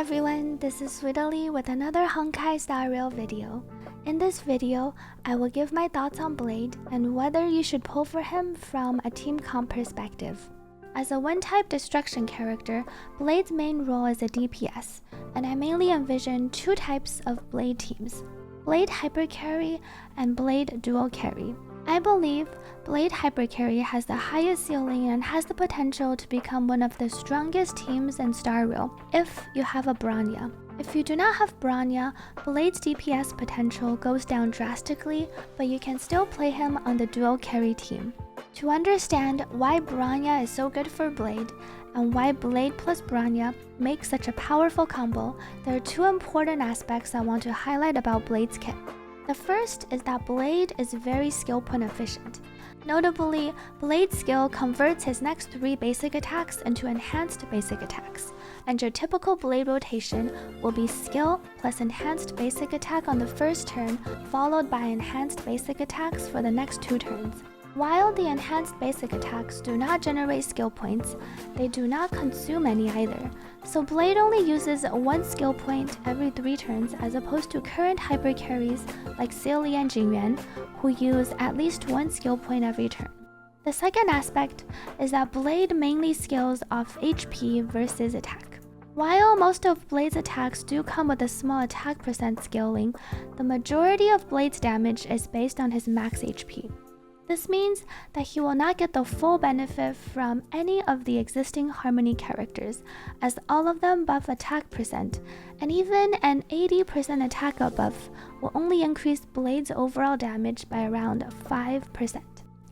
everyone, this is Sweetly with another Honkai style rail video. In this video, I will give my thoughts on Blade and whether you should pull for him from a team comp perspective. As a wind-type destruction character, Blade's main role is a DPS, and I mainly envision two types of Blade teams: Blade Hypercarry and Blade Dual Carry. I believe Blade Hypercarry has the highest ceiling and has the potential to become one of the strongest teams in Star Rail if you have a Bronya. If you do not have Bronya, Blade's DPS potential goes down drastically, but you can still play him on the Dual Carry team. To understand why Bronya is so good for Blade, and why Blade plus Bronya makes such a powerful combo, there are two important aspects I want to highlight about Blade's kit. The first is that Blade is very skill point efficient. Notably, Blade's skill converts his next 3 basic attacks into enhanced basic attacks, and your typical Blade rotation will be skill plus enhanced basic attack on the first turn, followed by enhanced basic attacks for the next 2 turns. While the enhanced basic attacks do not generate skill points, they do not consume any either, so Blade only uses 1 skill point every 3 turns as opposed to current hyper carries like Sealy and Jingyuan, who use at least 1 skill point every turn. The second aspect is that Blade mainly scales off HP versus attack. While most of Blade's attacks do come with a small attack percent scaling, the majority of Blade's damage is based on his max HP. This means that he will not get the full benefit from any of the existing Harmony characters, as all of them buff attack percent, and even an 80% attack up buff will only increase Blade's overall damage by around 5%.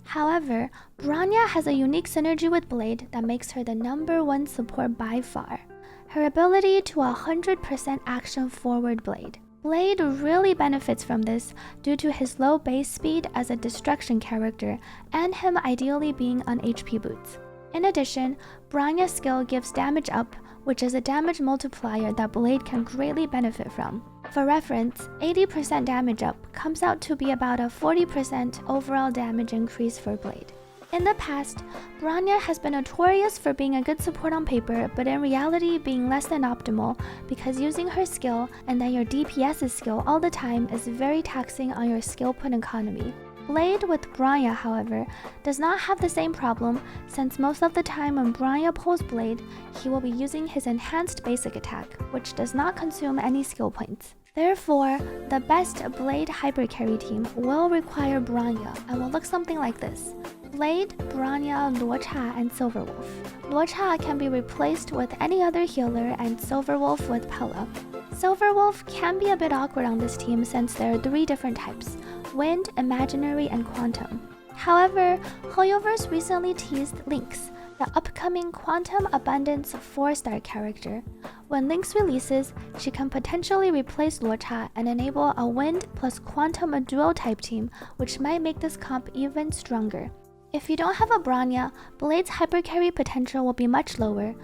However, Bronya has a unique synergy with Blade that makes her the #1 support by far: her ability to 100% action forward Blade. Blade really benefits from this due to his low base speed as a destruction character and him ideally being on HP boots. In addition, Bronya's skill gives damage up, which is a damage multiplier that Blade can greatly benefit from. For reference, 80% damage up comes out to be about a 40% overall damage increase for Blade. In the past, Bronya has been notorious for being a good support on paper, but in reality being less than optimal because using her skill and then your DPS's skill all the time is very taxing on your skill point economy. Blade with Bronya, however, does not have the same problem, since most of the time when Bronya pulls Blade, he will be using his enhanced basic attack, which does not consume any skill points. Therefore, the best Blade Hypercarry team will require Bronya and will look something like this: Blade, Bronya, Luocha, and Silverwolf. Luocha can be replaced with any other healer and Silverwolf with Pella. Silverwolf can be a bit awkward on this team since there are 3 different types: Wind, Imaginary, and Quantum. However, Hoyoverse recently teased Lynx, the upcoming Quantum Abundance 4-star character. When Lynx releases, she can potentially replace Luocha and enable a Wind plus Quantum duo type team, which might make this comp even stronger. If you don't have a Bronya, Blade's hypercarry potential will be much lower.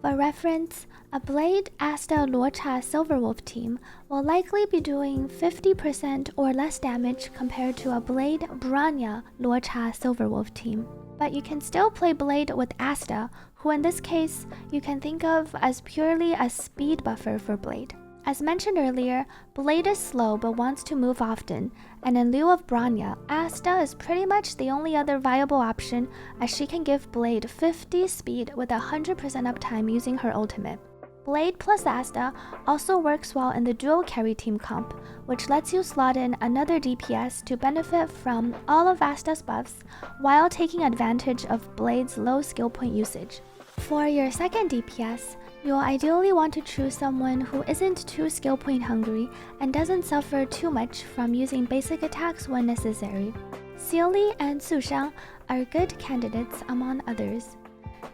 For reference, a Blade, Asta, Luocha, Silverwolf team will likely be doing 50% or less damage compared to a Blade, Bronya, Luocha, Silverwolf team. But you can still play Blade with Asta, who in this case you can think of as purely a speed buffer for Blade. As mentioned earlier, Blade is slow but wants to move often, and in lieu of Bronya, Asta is pretty much the only other viable option, as she can give Blade 50 speed with 100% uptime using her ultimate. Blade plus Asta also works well in the dual carry team comp, which lets you slot in another DPS to benefit from all of Asta's buffs while taking advantage of Blade's low skill point usage. For your second DPS, you'll ideally want to choose someone who isn't too skill point hungry and doesn't suffer too much from using basic attacks when necessary. Sealy and Sushang are good candidates among others.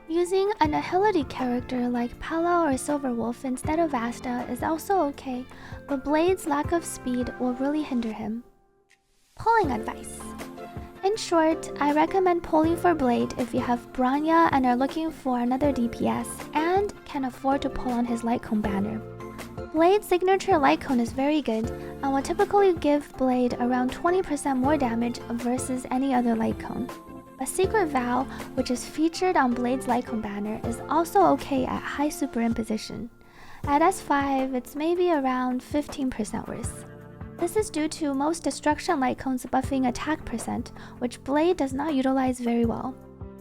Using an agility character like Pala or Silverwolf instead of Asta is also okay, but Blade's lack of speed will really hinder him. Pulling advice. In short, I recommend pulling for Blade if you have Bronya and are looking for another DPS and can afford to pull on his light cone banner. Blade's signature light cone is very good and will typically give Blade around 20% more damage versus any other light cone. A secret vow, which is featured on Blade's light cone banner, is also okay at high super imposition. At S5, it's maybe around 15% worse. This is due to most destruction icons buffing attack percent, which Blade does not utilize very well.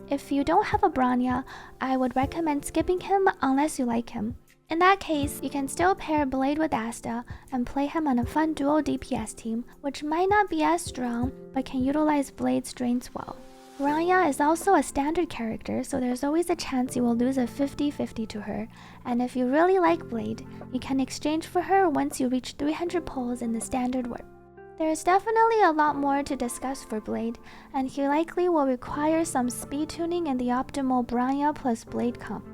If you don't have a Bronya, I would recommend skipping him unless you like him. In that case, you can still pair Blade with Asta and play him on a fun dual DPS team, which might not be as strong, but can utilize Blade's strengths well. Bronya is also a standard character, so there's always a chance you will lose a 50-50 to her, and if you really like Blade, you can exchange for her once you reach 300 pulls in the standard warp. There is definitely a lot more to discuss for Blade, and he likely will require some speed tuning in the optimal Bronya plus Blade comp.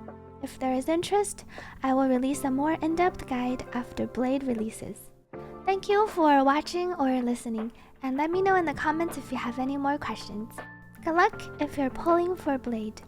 If there is interest, I will release a more in-depth guide after Blade releases. Thank you for watching or listening, and let me know in the comments if you have any more questions. Good luck if you're pulling for Blade.